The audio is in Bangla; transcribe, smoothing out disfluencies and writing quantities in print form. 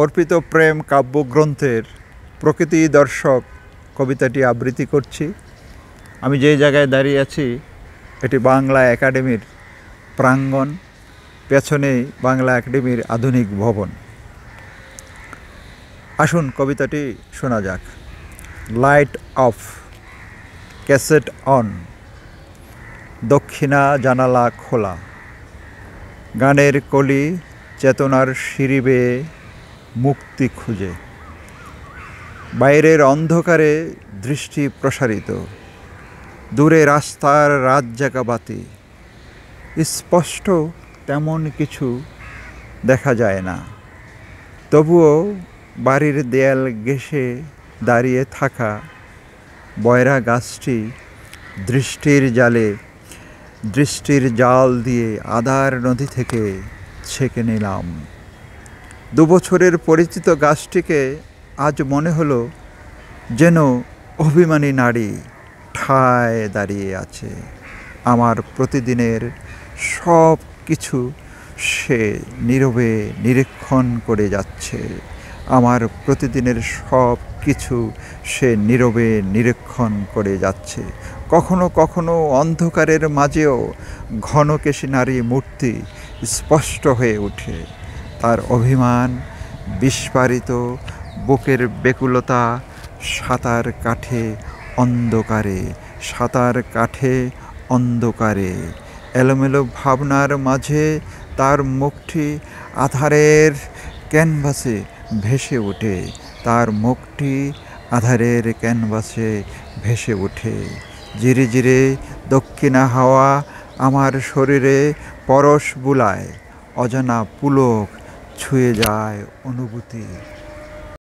অর্পিত প্রেম কাব্যগ্রন্থের প্রকৃতি দর্শক কবিতাটি আবৃত্তি করছি। আমি যে জায়গায় দাঁড়িয়ে আছি এটি বাংলা একাডেমির প্রাঙ্গণ, পেছনেই বাংলা একাডেমির আধুনিক ভবন। আসুন কবিতাটি শোনা যাক। লাইট অফ, ক্যাসেট অন, দক্ষিণা জানালা খোলা, গানের কলি চেতনার সিঁড়ি বেয়ে মুক্তি খুঁজে, বাইরের অন্ধকারে দৃষ্টি প্রসারিত, দূরে রাস্তার রাতজাগা বাতি, স্পষ্ট তেমন কিছু দেখা যায় না, তবুও বাড়ির দেয়াল ঘেঁষে দাঁড়িয়ে থাকা বয়রা গাছটি দৃষ্টির জাল দিয়ে আধার নদী থেকে ছেঁকে নিলাম। 2 বছরের পরিচিত গাছটিকে আজ মনে হলো যেন অভিমানী নারী ঠায় দাঁড়িয়ে আছে। আমার প্রতিদিনের সব কিছু সে নীরবে নিরীক্ষণ করে যাচ্ছে। আমার প্রতিদিনের সব কিছু সে নীরবে নিরীক্ষণ করে যাচ্ছে। কখনো কখনো অন্ধকারের মাঝেও ঘনকেশী নারী মূর্তি স্পষ্ট হয়ে ওঠে। তার অভিমান, বিস্ফারিত বুকের ব্যাকুলতা, সাঁতার কাঠে অন্ধকারে এলোমেলো ভাবনার মাঝে তার মুখটি আধারের ক্যানভাসে ভেসে ওঠে। ধীরে ধীরে দক্ষিণা হাওয়া আমার শরীরে পরশ বুলায়, অজানা পুলক ছুঁয়ে যায় অনুভূতি।